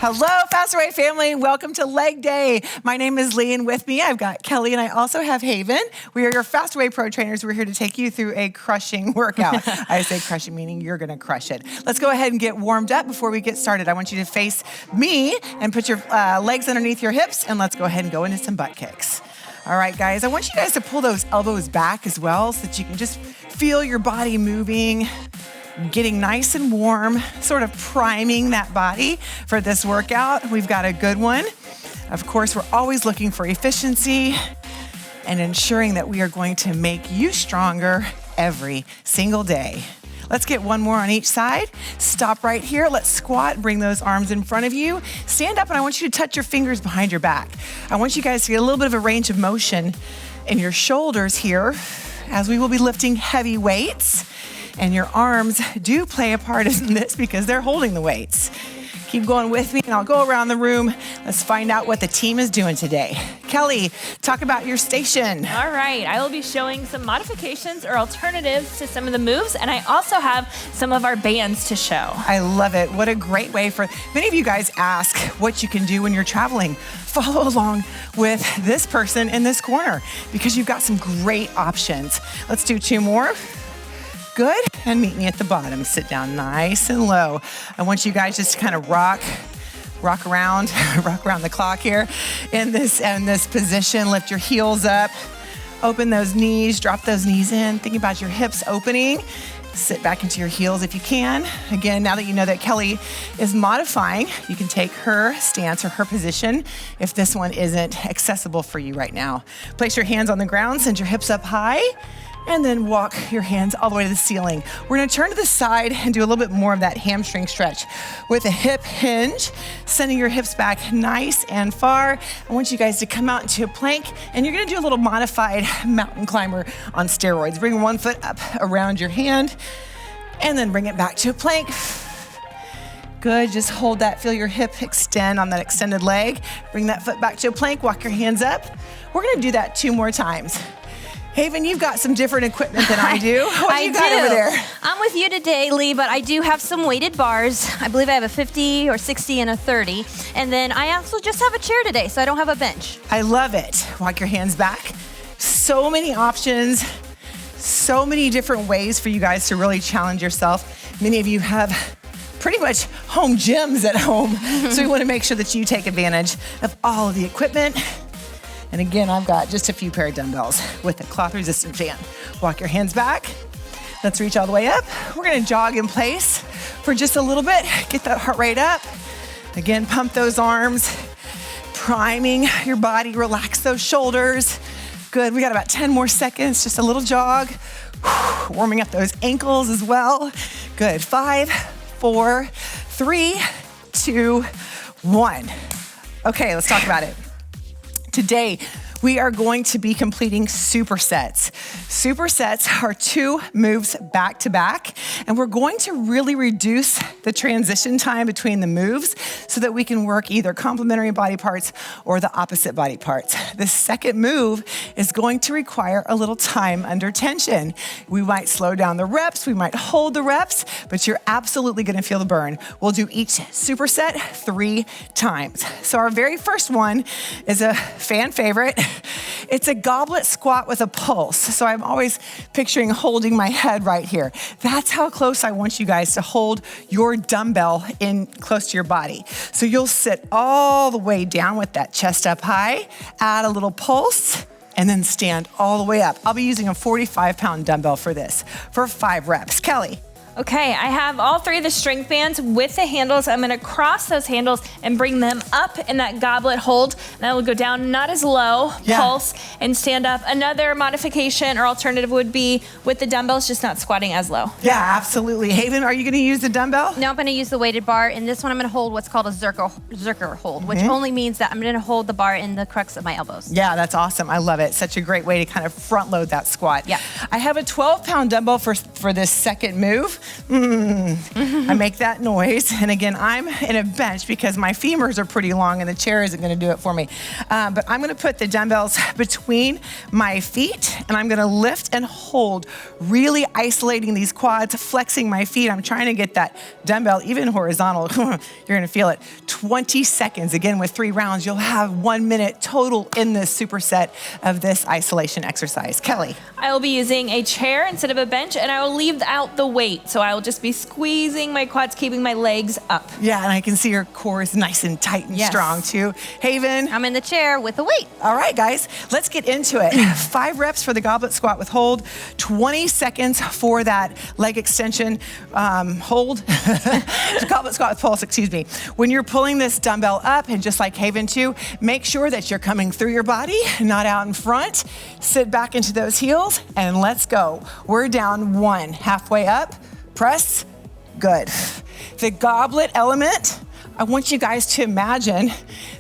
Hello, Fast Away family. Welcome to Leg Day. My name is Lee, and with me, I've got Kelly, and I also have Haven. We are your Fast Away Pro trainers. We're here to take you through a crushing workout. I say crushing, meaning you're going to crush it. Let's go ahead and get warmed up before we get started. I want you to face me and put your legs underneath your hips, and let's go ahead and go into some butt kicks. All right, guys, I want you guys to pull those elbows back as well so that you can just feel your body moving, getting nice and warm, sort of priming that body for this workout. We've got a good one. Of course, we're always looking for efficiency and ensuring that we are going to make you stronger every single day. Let's get one more on each side. Stop right here. Let's squat. Bring those arms in front of you. Stand up, and I want you to touch your fingers behind your back. I want you guys to get a little bit of a range of motion in your shoulders here as we will be lifting heavy weights. And your arms do play a part in this because they're holding the weights. Keep going with me, and I'll go around the room. Let's find out what the team is doing today. Kelly, talk about your station. All right, I will be showing some modifications or alternatives to some of the moves, and I also have some of our bands to show. I love it. What a great way for many of you guys ask what you can do when you're traveling. Follow along with this person in this corner because you've got some great options. Let's do two more. Good, and meet me at the bottom. Sit down nice and low. I want you guys just to kind of rock around the clock here in this position. Lift your heels up, open those knees, drop those knees in. Think about your hips opening. Sit back into your heels if you can. Again, now that you know that Kelly is modifying, you can take her stance or her position if this one isn't accessible for you right now. Place your hands on the ground, send your hips up high, and then walk your hands all the way to the ceiling. We're gonna turn to the side and do a little bit more of that hamstring stretch with a hip hinge, sending your hips back nice and far. I want you guys to come out into a plank, and you're gonna do a little modified mountain climber on steroids. Bring one foot up around your hand, and then bring it back to a plank. Good, just hold that, feel your hip extend on that extended leg. Bring that foot back to a plank, walk your hands up. We're gonna do that 2 more times. Haven, you've got some different equipment than I do. What do you got over there? I'm with you today, Lee, but I do have some weighted bars. I believe I have a 50 or 60 and a 30. And then I also just have a chair today, so I don't have a bench. I love it. Walk your hands back. So many options, so many different ways for you guys to really challenge yourself. Many of you have pretty much home gyms at home, so we want to make sure that you take advantage of all of the equipment. And again, I've got just a few pair of dumbbells with a cloth resistant band. Walk your hands back. Let's reach all the way up. We're gonna jog in place for just a little bit. Get that heart rate up. Again, pump those arms, priming your body, relax those shoulders. Good, we got about 10 more seconds, just a little jog. Warming up those ankles as well. Good, 5, 4, 3, 2, 1. Okay, let's talk about it. Today, we are going to be completing supersets. Supersets are 2 moves back to back, and we're going to really reduce the transition time between the moves so that we can work either complementary body parts or the opposite body parts. The second move is going to require a little time under tension. We might slow down the reps, we might hold the reps, but you're absolutely gonna feel the burn. We'll do each superset 3 times. So our very first one is a fan favorite. It's a goblet squat with a pulse. So I'm always picturing holding my head right here. That's how close I want you guys to hold your dumbbell in close to your body. So you'll sit all the way down with that chest up high, add a little pulse, and then stand all the way up. I'll be using a 45-pound dumbbell for this, for 5 reps. Kelly. Okay, I have all 3 of the strength bands with the handles. I'm gonna cross those handles and bring them up in that goblet hold. And I will go down not as low, pulse, and stand up. Another modification or alternative would be with the dumbbells, just not squatting as low. Yeah, absolutely. Haven, are you gonna use the dumbbell? No, I'm gonna use the weighted bar. In this one, I'm gonna hold what's called a Zerker hold, which only means that I'm gonna hold the bar in the crux of my elbows. Yeah, that's awesome. I love it. Such a great way to kind of front load that squat. Yeah. I have a 12-pound dumbbell for for this second move. I make that noise. And again, I'm in a bench because my femurs are pretty long and the chair isn't gonna do it for me. But I'm gonna put the dumbbells between my feet and I'm gonna lift and hold, really isolating these quads, flexing my feet. I'm trying to get that dumbbell even horizontal. You're gonna feel it. 20 seconds. Again, with 3 rounds, you'll have 1 minute total in this superset of this isolation exercise. Kelly. I will be using a chair instead of a bench, and I will leave out the weight. So I will just be squeezing my quads, keeping my legs up. Yeah, and I can see your core is nice and tight and strong too. Haven. I'm in the chair with the weight. All right, guys, let's get into it. 5 reps for the goblet squat with hold, 20 seconds for that leg extension hold. Goblet squat with pulse, excuse me. When you're pulling this dumbbell up, and just like Haven too, make sure that you're coming through your body, not out in front. Sit back into those heels and let's go. We're down 1, halfway up, press, good. The goblet element, I want you guys to imagine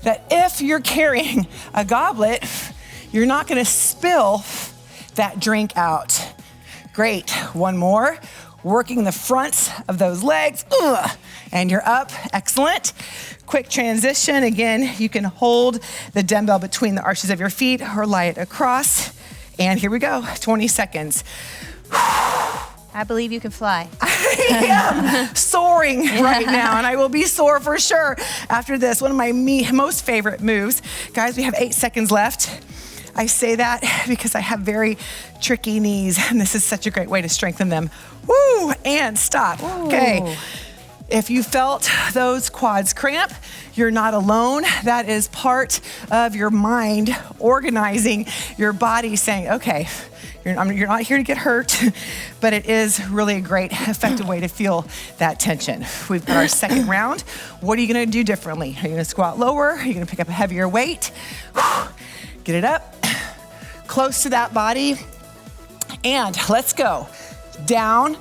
that if you're carrying a goblet, you're not gonna spill that drink out. Great, 1 more. Working the fronts of those legs, and you're up, excellent. Quick transition, again, you can hold the dumbbell between the arches of your feet or lie it across. And here we go, 20 seconds. I believe you can fly. I am soaring right now, and I will be sore for sure after this. One of my most favorite moves. Guys, we have 8 seconds left. I say that because I have very tricky knees, and this is such a great way to strengthen them. Woo, and stop. Ooh. Okay. If you felt those quads cramp, you're not alone. That is part of your mind organizing your body, saying, okay, you're not here to get hurt, but it is really a great, effective way to feel that tension. We've got our second round. What are you gonna do differently? Are you gonna squat lower? Are you gonna pick up a heavier weight? Get it up, close to that body, and let's go. Down,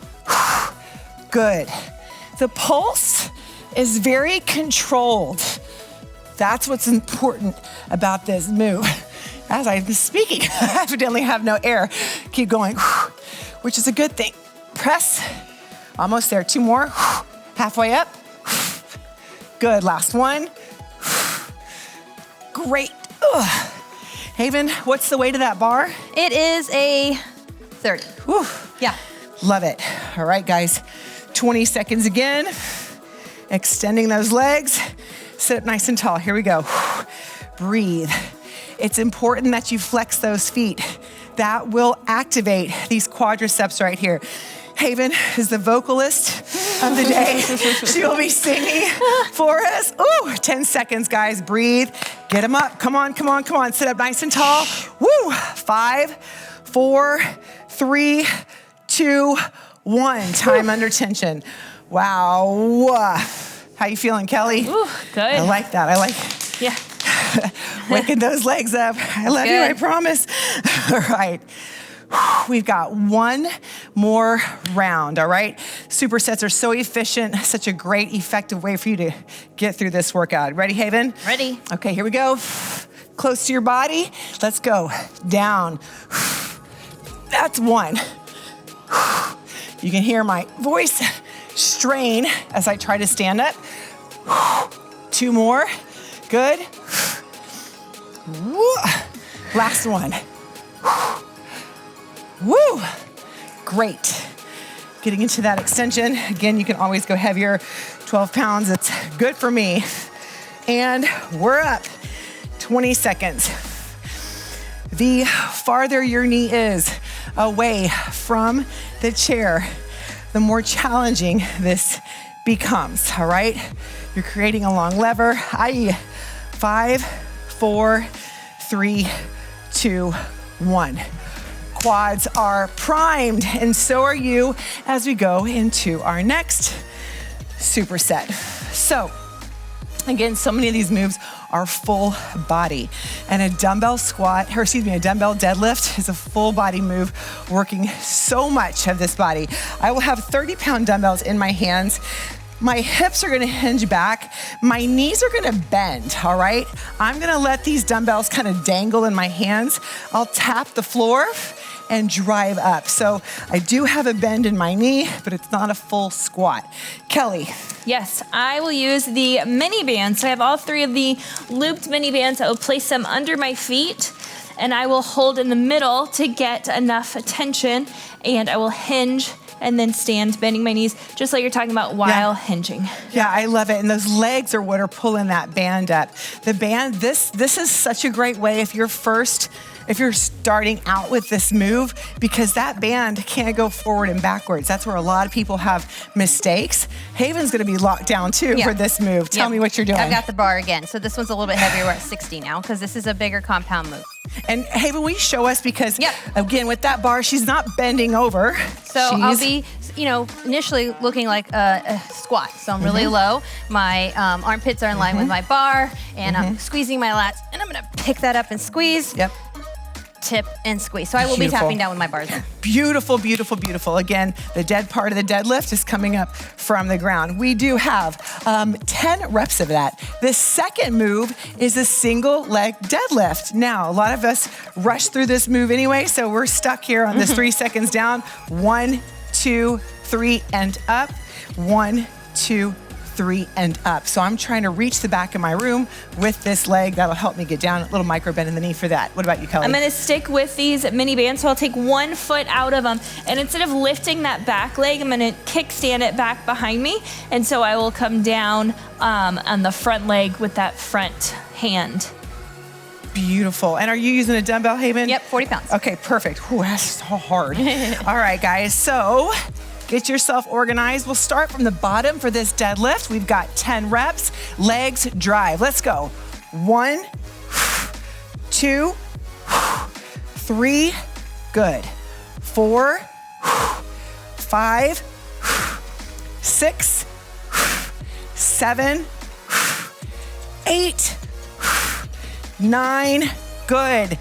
good. The pulse is very controlled. That's what's important about this move. As I'm speaking, I evidently have no air. Keep going, which is a good thing. Press, almost there, 2 more. Halfway up, good, last one. Great. Haven, what's the weight of that bar? It is a 30. Whew. Yeah. Love it. All right, guys, 20 seconds again. Extending those legs. Sit up nice and tall. Here we go. Breathe. It's important that you flex those feet. That will activate these quadriceps right here. Haven is the vocalist of the day. She will be singing for us. Ooh, 10 seconds, guys. Breathe. Get them up. Come on, come on, come on. Sit up nice and tall. Woo. 5, 4, 3, 2, 1. Time under tension. Wow. How you feeling, Kelly? Ooh, good. I like that. I like it. Yeah. Waking those legs up. I love you, I promise. All right. We've got 1 more round, all right? Supersets are so efficient, such a great, effective way for you to get through this workout. Ready, Haven? Ready. Okay, here we go. Close to your body. Let's go. Down. That's 1. You can hear my voice strain as I try to stand up. 2 more. Good. Woo. Last one. Woo. Great. Getting into that extension. Again, you can always go heavier. 12 pounds, it's good for me. And we're up. 20 seconds. The farther your knee is away from the chair, the more challenging this becomes, all right? You're creating a long lever. 5, 4, 3, 2, 1. Quads are primed, and so are you as we go into our next superset. So, again, so many of these moves are full body. And a dumbbell squat, or excuse me, a dumbbell deadlift is a full body move working so much of this body. I will have 30-pound dumbbells in my hands. My hips are gonna hinge back. My knees are gonna bend, all right? I'm gonna let these dumbbells kind of dangle in my hands. I'll tap the floor and drive up. So I do have a bend in my knee, but it's not a full squat. Kelly. Yes, I will use the mini bands. So I have all 3 of the looped mini bands. I will place them under my feet, and I will hold in the middle to get enough tension, and I will hinge and then stand, bending my knees, just like you're talking about, while hinging. Yeah, I love it. And those legs are what are pulling that band up. The band, this is such a great way if you're starting out with this move, because that band can't go forward and backwards. That's where a lot of people have mistakes. Haven's gonna be locked down too for this move. Tell me what you're doing. I've got the bar again. So this one's a little bit heavier. We're at 60 now because this is a bigger compound move. And Haven, will you show us? Because again, with that bar, she's not bending over. So I'll be, initially looking like a squat. So I'm really low. My armpits are in line with my bar, and I'm squeezing my lats, and I'm gonna pick that up and squeeze. Yep. Tip and squeeze. So I will be tapping down with my bars there. Beautiful, beautiful, beautiful. Again, the dead part of the deadlift is coming up from the ground. We do have 10 reps of that. The second move is a single leg deadlift. Now, a lot of us rush through this move anyway, so we're stuck here on this 3 seconds down. 1, 2, 3, and up. 1, 2, 3, and up. So I'm trying to reach the back of my room with this leg. That'll help me get down. A little micro bend in the knee for that. What about you, Kelly? I'm gonna stick with these mini bands, so I'll take 1 foot out of them, and instead of lifting that back leg, I'm gonna kickstand it back behind me, and so I will come down on the front leg with that front hand. Beautiful. And are you using a dumbbell, Haven? Yep, 40 pounds. Okay, perfect. Ooh, that's so hard. All right, guys. So get yourself organized. We'll start from the bottom for this deadlift. We've got 10 reps. Legs drive. Let's go. 1, 2, 3. Good. 4, 5, 6, 7, 8, 9, good.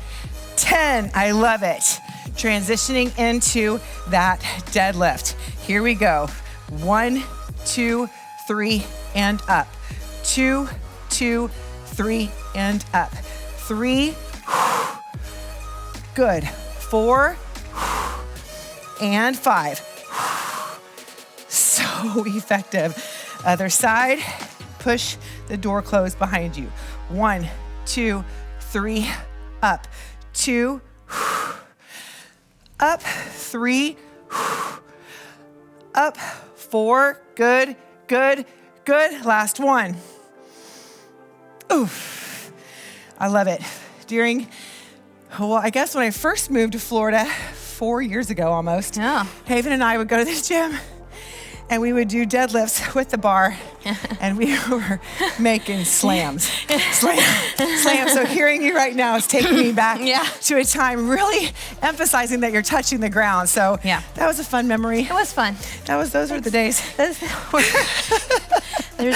10, I love it. Transitioning into that deadlift. Here we go. 1, 2, 3, and up. 2, 2, 3, and up. 3, good. 4, and 5. So effective. Other side, push the door closed behind you. 1, 2, 3, up. 2, up. 3, up. 4, good, good, good. Last one. Oof. I love it. I guess when I first moved to Florida 4 years ago almost, Haven and I would go to the gym and we would do deadlifts with the bar, and we were making slams. Slams. So hearing you right now is taking me back to a time really emphasizing that you're touching the ground. So that was a fun memory. It was fun. Those were the days. There's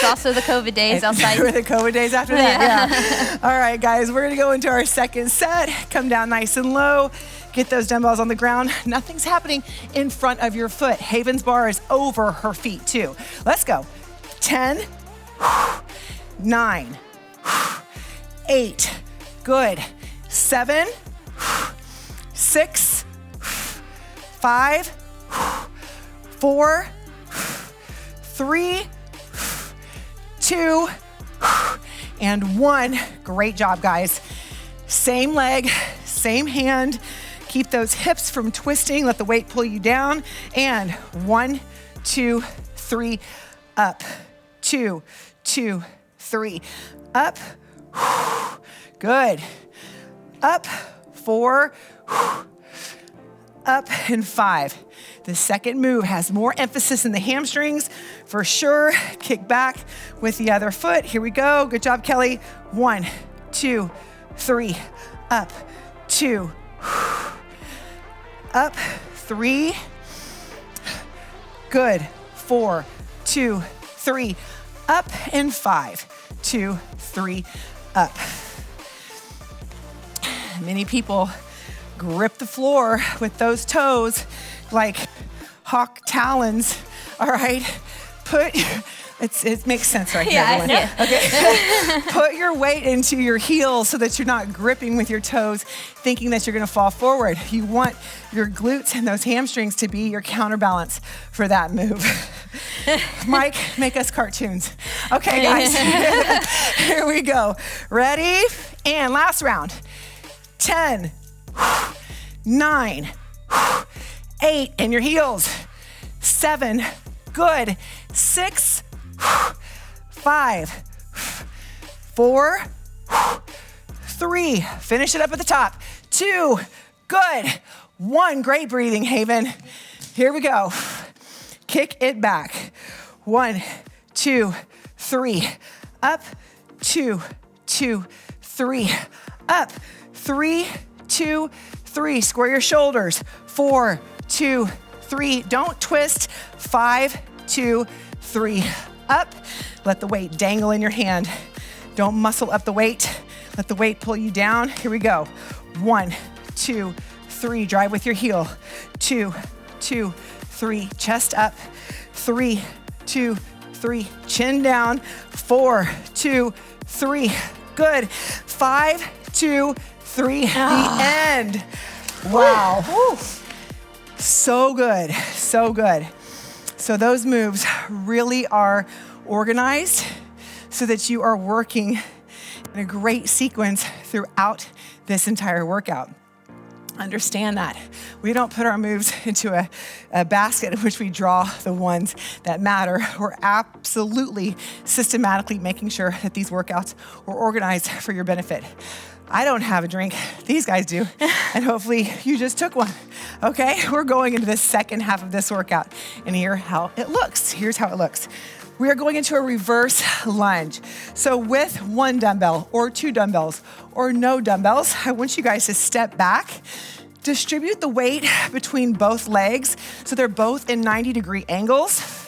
also the COVID days outside. There were the COVID days after that, All right, guys, we're gonna go into our second set. Come down nice and low. Get those dumbbells on the ground. Nothing's happening in front of your foot. Haven's bar is over her feet too. Let's go. 10, 9, 8, good. 7, 6, 5, 4, 3, 2, and 1. Great job, guys. Same leg, same hand. Keep those hips from twisting. Let the weight pull you down. And 1, 2, 3, up. 2, 2, 3, up. Good. Up. 4, up, and 5. The second move has more emphasis in the hamstrings for sure. Kick back with the other foot. Here we go. Good job, Kelly. 1, 2, 3, up. 2, up. 3, good. 4, 2, 3, up, and 5, 2, 3, up. Many people grip the floor with those toes like hawk talons. All right, put It makes sense right Yeah, here. I see Okay. Put your weight into your heels so that you're not gripping with your toes, thinking that you're gonna fall forward. You want your glutes and those hamstrings to be your counterbalance for that move. Mike, make us cartoons. Okay, guys, here we go. Ready? And last round. 10, 9, 8, and your heels. 7, good. 6, 5, 4, 3, finish it up at the top. 2, good. 1, great breathing, Haven. Here we go. Kick it back. 1, 2, 3, up, 2, 2, 3, up, 3, 2, 3. Square your shoulders. 4, 2, 3. Don't twist. 5, 2, 3. Up. Let the weight dangle in your hand. Don't muscle up the weight. Let the weight pull you down. Here we go. 1, 2, 3. Drive with your heel. 2, 2, 3. Chest up. 3, 2, 3. Chin down. 4, 2, 3. Good. 5, 2, 3. The end. Wow. Woo. So good. So good. So those moves really are organized so that you are working in a great sequence throughout this entire workout. Understand that. We don't put our moves into a basket in which we draw the ones that matter. We're absolutely systematically making sure that these workouts are organized for your benefit. I don't have a drink. These guys do. And hopefully you just took one. Okay, we're going into the second half of this workout. And here's how it looks. Here's how it looks. We are going into a reverse lunge. So with 1 dumbbell or 2 dumbbells or no dumbbells, I want you guys to step back, distribute the weight between both legs so they're both in 90-degree angles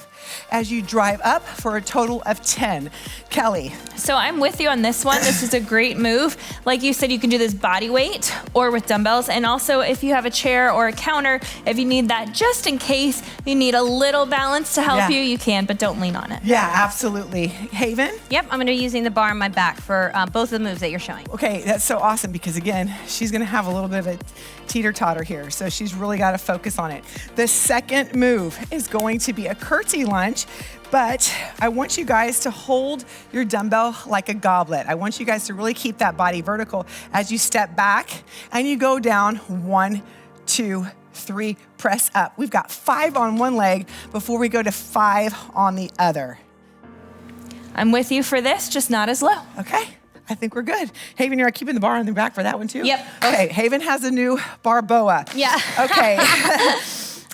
as you drive up for a total of 10. Kelly. So I'm with you on this one. This is a great move. Like you said, you can do this body weight or with dumbbells. And also if you have a chair or a counter, if you need that just in case you need a little balance to help you, you can, but don't lean on it. Yeah, absolutely. Haven? Yep, I'm gonna be using the bar on my back for both of the moves that you're showing. Okay, that's so awesome because again, she's gonna have a little bit of a teeter-totter here. So she's really gotta focus on it. The second move is going to be a curtsy lunge, but I want you guys to hold your dumbbell like a goblet. I want you guys to really keep that body vertical as you step back and you go down 1, 2, 3, press up. We've got 5 on one leg before we go to 5 on the other. I'm with you for this, just not as low. Okay, I think we're good. Haven, you're keeping the bar on the back for that one too? Yep. Okay, Haven has a new Barboa. Yeah. Okay.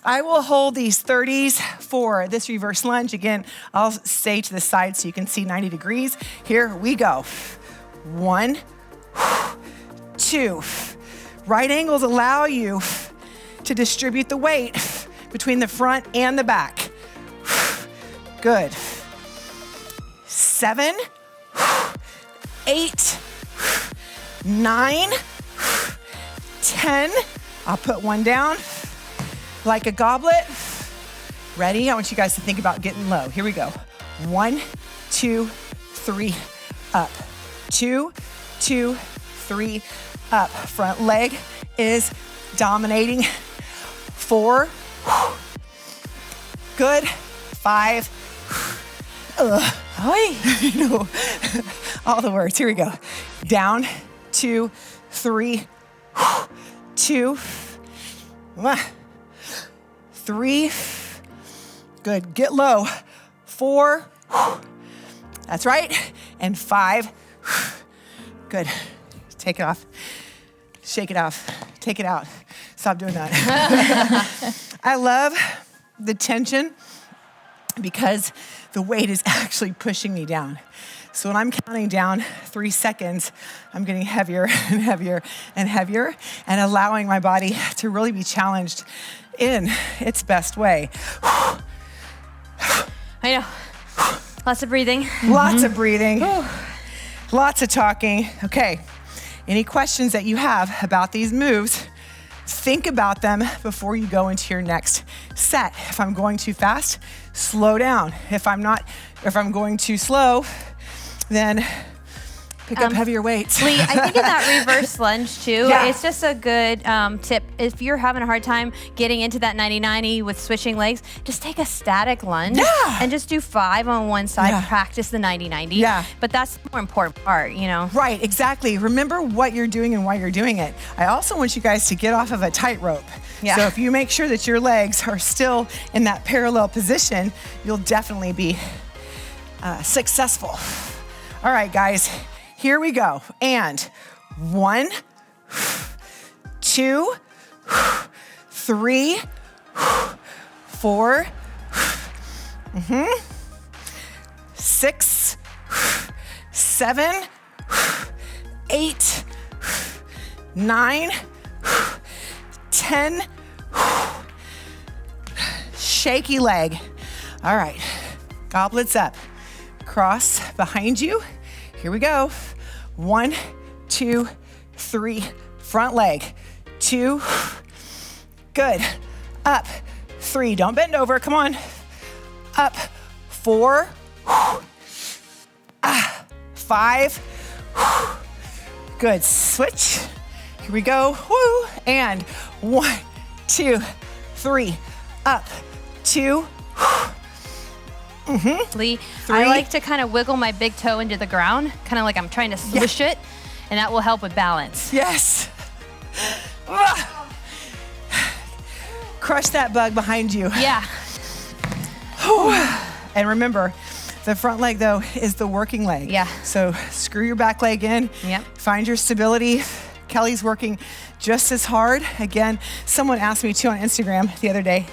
I will hold these 30s for this reverse lunge. Again, I'll stay to the side so you can see 90 degrees. Here we go. 1, 2. Right angles allow you to distribute the weight between the front and the back. Good. 7, 8, 9, 10. I'll put one down. Like a goblet. Ready? I want you guys to think about getting low. Here we go. 1, 2, 3, up. 2, 2, 3, up. Front leg is dominating. 4, good. 5, you know, all the words. Here we go. Down, 2, 3, 2, 3, good, get low, 4, that's right, and 5, good, take it off, shake it off, take it out, stop doing that. I love the tension because the weight is actually pushing me down. So when I'm counting down 3 seconds, I'm getting heavier and heavier and heavier and allowing my body to really be challenged in its best way. I know. Lots of breathing. Lots of breathing. Lots of talking. Okay. Any questions that you have about these moves, think about them before you go into your next set. If I'm going too fast, slow down. If I'm going too slow, then pick up heavier weights. Lee, I think in that reverse lunge too, it's just a good tip. If you're having a hard time getting into that 90-90 with switching legs, just take a static lunge and just do 5 on one side, practice the 90-90. Yeah. But that's the more important part, you know? Right, exactly. Remember what you're doing and why you're doing it. I also want you guys to get off of a tightrope. Yeah. So if you make sure that your legs are still in that parallel position, you'll definitely be successful. All right, guys. Here we go. And 1, 2, 3, 4, 6, 7, 8, 9, 10. Shaky leg. All right, goblets up. Cross behind you. Here we go. 1, 2, 3, front leg. 2, good. Up, 3, don't bend over, come on. Up, 4, 5, good. Switch. Here we go. Woo. And 1, 2, 3, up, 2. Lee, 3. I like to kind of wiggle my big toe into the ground, kind of like I'm trying to swish it, and that will help with balance. Yes. Crush that bug behind you. Yeah. And remember, the front leg, though, is the working leg. Yeah. So screw your back leg in. Yep. Find your stability. Kelly's working just as hard. Again, someone asked me, too, on Instagram the other day,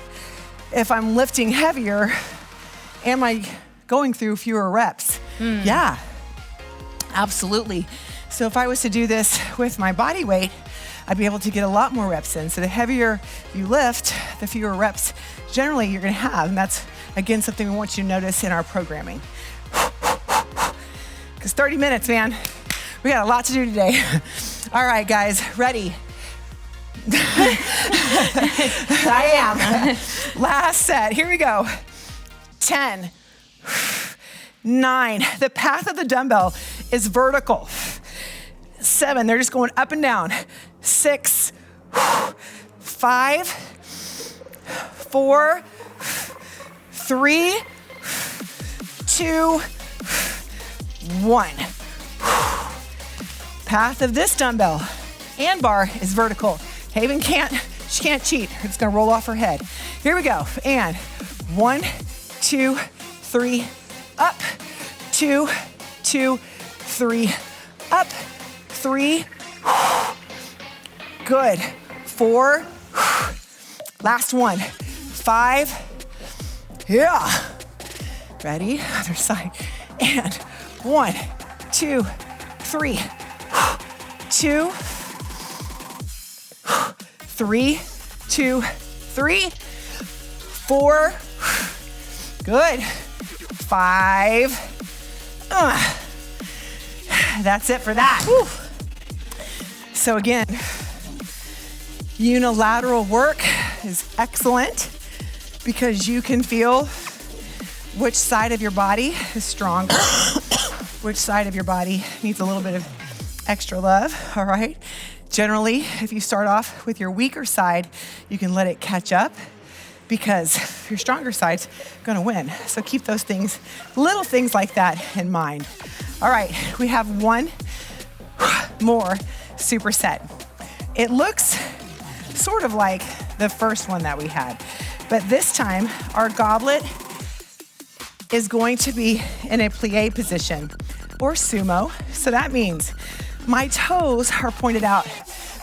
if I'm lifting heavier, am I going through fewer reps? Yeah, absolutely. So if I was to do this with my body weight, I'd be able to get a lot more reps in. So the heavier you lift, the fewer reps generally you're gonna have. And that's, again, something we want you to notice in our programming. Because 30 minutes, man, we got a lot to do today. All right, guys, ready? I am. Last set, here we go. 10, 9. The path of the dumbbell is vertical. 7, they're just going up and down. 6, 5, 4, 3, 2, 1. Path of this dumbbell and bar is vertical. Haven she can't cheat. It's gonna roll off her head. Here we go. And 1, 2, 3, up, 2, 2, 3, up, 3, good, 4, last one, 5, yeah, ready, other side, and 1, 2, 3, 2, 3, 2, 3, 4, good. 5. That's it for that. Whew. So again, unilateral work is excellent because you can feel which side of your body is stronger, which side of your body needs a little bit of extra love, all right? Generally, if you start off with your weaker side, you can let it catch up, because your stronger side's gonna win. So keep those things, little things like that in mind. All right, we have one more superset. It looks sort of like the first one that we had, but this time our goblet is going to be in a plie position or sumo. So that means my toes are pointed out.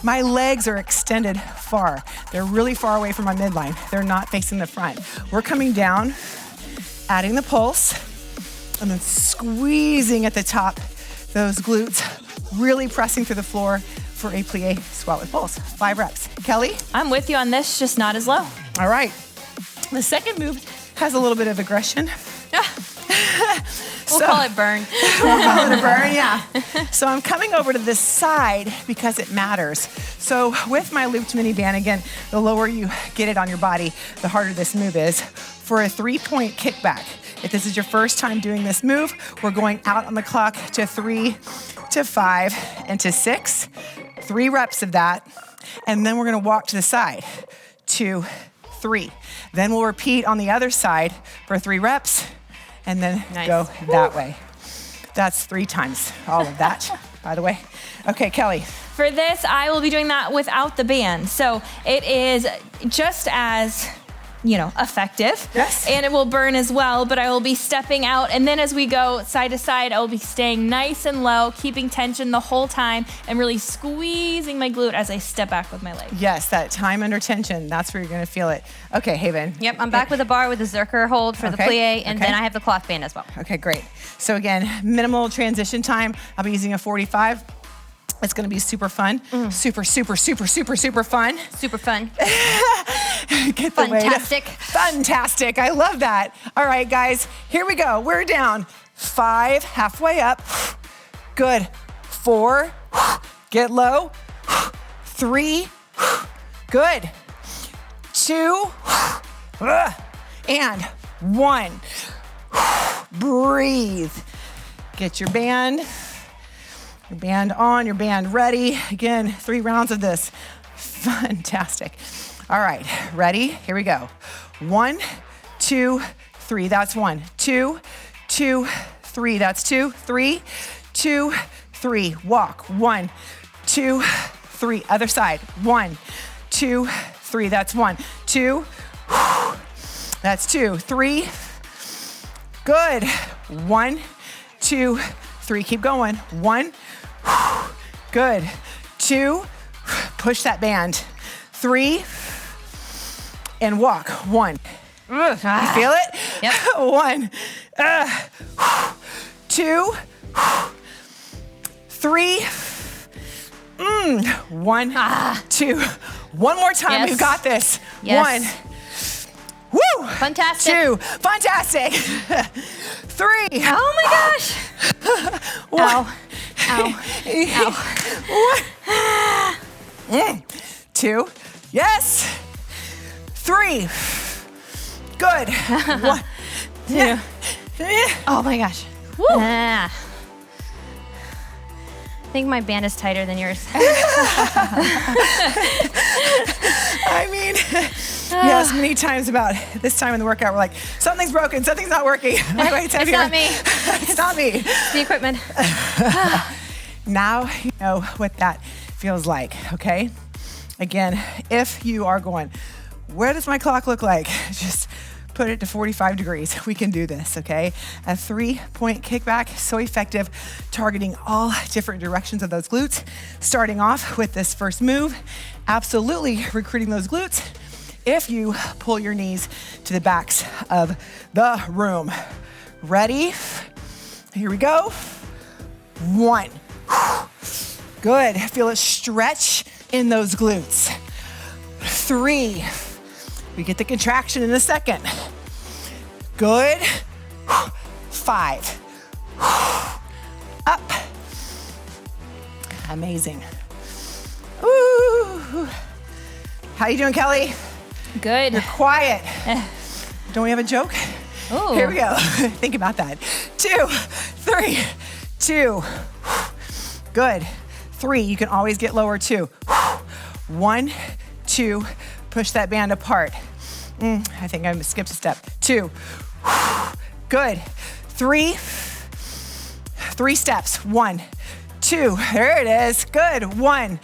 My legs are extended far. They're really far away from my midline. They're not facing the front. We're coming down, adding the pulse, and then squeezing at the top, those glutes, really pressing through the floor for a plie squat with pulse. 5 reps. Kelly? I'm with you on this, just not as low. All right. The second move has a little bit of aggression. We'll call it burn. We'll call it a burn, yeah. So I'm coming over to this side because it matters. So with my looped mini band, again, the lower you get it on your body, the harder this move is. For a 3-point kickback, if this is your first time doing this move, we're going out on the clock to 3, to 5, and to 6. 3 reps of that. And then we're gonna walk to the side. 2, 3. Then we'll repeat on the other side for 3 reps and then go that way. That's 3 times all of that, by the way. Okay, Kelly. For this, I will be doing that without the band. So it is just as, effective. Yes. And it will burn as well, but I will be stepping out. And then as we go side to side, I will be staying nice and low, keeping tension the whole time, and really squeezing my glute as I step back with my leg. Yes, that time under tension, that's where you're gonna feel it. Okay, Haven. Yep, I'm back with a bar with a Zerker hold for the plie, and then I have the cloth band as well. Okay, great. So again, minimal transition time. I'll be using a 45. It's gonna be super fun. Super, super, super, super, super fun. Super fun. Get the Fantastic. Fantastic, I love that. All right, guys, here we go. We're down. 5, halfway up. Good. 4, get low. 3, good. 2, and 1. Breathe. Get your band. Your band on, your band ready. Again, 3 rounds of this. Fantastic. All right, ready? Here we go. 1, 2, 3. That's 1. 2, 2, 3. That's 2. 3, 2, 3. Walk. 1, 2, 3. Other side. 1, 2, 3. That's 1. 2. That's 2. 3. Good. 1, 2, 3. Keep going. 1. Good. 2. Push that band. 3. And walk. 1. You feel it? Yep. 1. 2. 3. 1, 2. One more time. Yes. We've got this. Yes. 1. Woo! Fantastic. 2. Fantastic. 3. Oh my gosh. 1. Ow. Ow. 1. 2. Yes. 3. Good. 1. 2. Oh my gosh. Woo. I think my band is tighter than yours. I mean, yes, many times about this time in the workout, we're like, something's broken, something's not working. My weight's heavier. It's not me. It's not me. It's the equipment. Now you know what that feels like, okay? Again, if you are going, where does my clock look like? Just put it to 45 degrees. We can do this, okay? A 3-point kickback, so effective, targeting all different directions of those glutes. Starting off with this first move, absolutely recruiting those glutes if you pull your knees to the backs of the room. Ready? Here we go. 1. Good. Feel it stretch in those glutes. 3. We get the contraction in a second. Good. 5. Up. Amazing. Ooh. How you doing, Kelly? Good. You're quiet. Don't we have a joke? Ooh. Here we go. Think about that. 2, 3, 2. Good. 3. You can always get lower too. 1, 2. Push that band apart. I think I skipped a step. 2. Good. 3. 3 steps. 1, 2. There it is. Good. 1,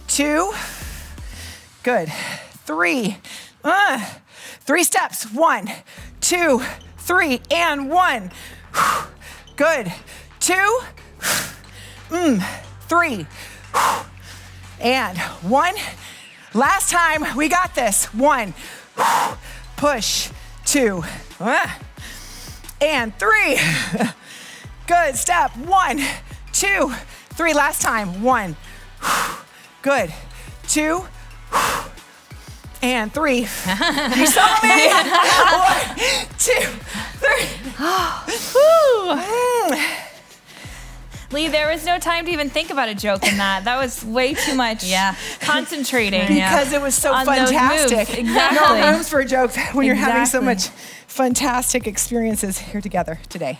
2. Good. 3. 3 steps. 1, 2, 3, and 1. Good. 2. 3. And 1. Last time, we got this. 1. Push. 2. And 3. Good. Step. 1, 2, 3. Last time. 1. Good. 2. And 3. You saw me. 1, 2, Lee, there was no time to even think about a joke in that. That was way too much concentrating. Because it was so fantastic. Exactly. No rooms for a joke when you're having so much fantastic experiences here together today.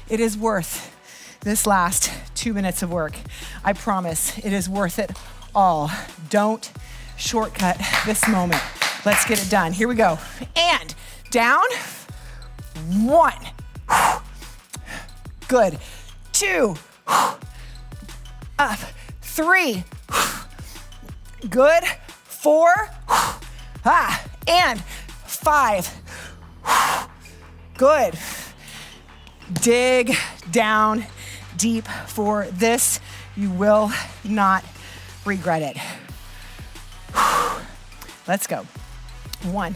It is worth this last 2 minutes of work. I promise it is worth it all. Don't shortcut this moment. Let's get it done. Here we go. And down. 1. Good. 2. Up. 3. Good. 4. And 5. Good. Dig down deep for this. You will not regret it. Let's go. 1,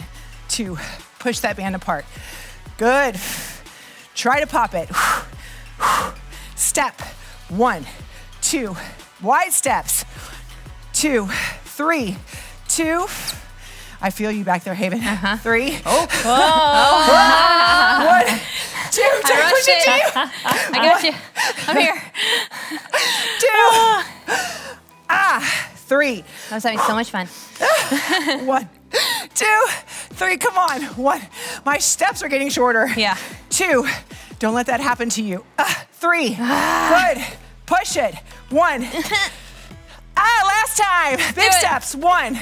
2. Push that band apart. Good. Try to pop it. Step. 1, 2. Wide steps. 2, 3, 2. I feel you back there, Haven. 3. 1, 2. Push it to you. I got you. I'm here. 2. 3. I was having so much fun. 1, 2, 3. Come on. 1. My steps are getting shorter. Yeah. 2. Don't let that happen to you. 3. Good. Push it. 1. Last time. Big steps. 1.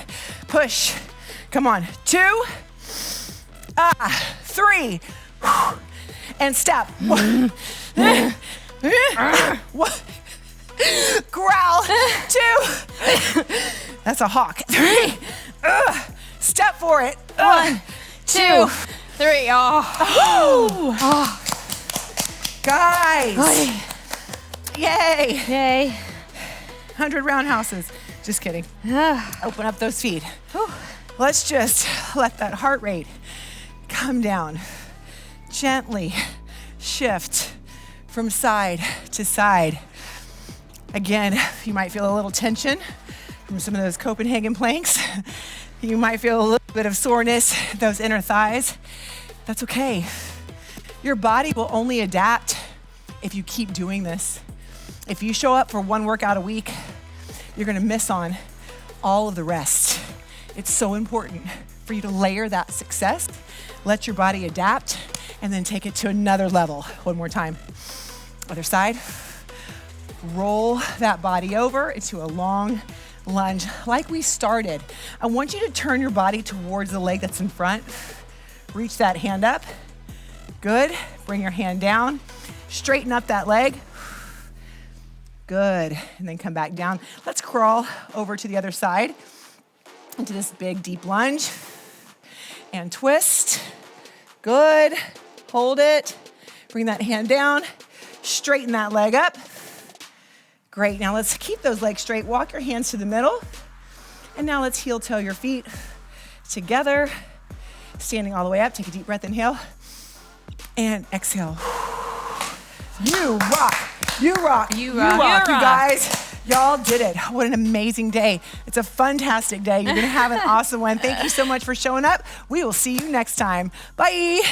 Push. Come on. 2. 3. And step. 1. Growl. 2. That's a hawk. 3. Step for it. 1, 2, 3. Oh. Guys. Yay. Yay. 100 roundhouses. Just kidding. Open up those feet. Let's just let that heart rate come down. Gently shift from side to side. Again, you might feel a little tension from some of those Copenhagen planks. You might feel a little bit of soreness, those inner thighs. That's okay. Your body will only adapt if you keep doing this. If you show up for one workout a week, you're gonna miss on all of the rest. It's so important for you to layer that success, let your body adapt, and then take it to another level. One more time. Other side. Roll that body over into a long lunge like we started. I want you to turn your body towards the leg that's in front. Reach that hand up. Good. Bring your hand down. Straighten up that leg. Good. And then come back down. Let's crawl over to the other side into this big deep lunge. And twist. Good. Hold it. Bring that hand down. Straighten that leg up. Great. Now let's keep those legs straight. Walk your hands to the middle. And now let's heel toe your feet together. Standing all the way up. Take a deep breath. Inhale. And exhale. You rock. You rock. You rock. You guys. Y'all did it. What an amazing day. It's a fantastic day. You're going to have an awesome one. Thank you so much for showing up. We will see you next time. Bye.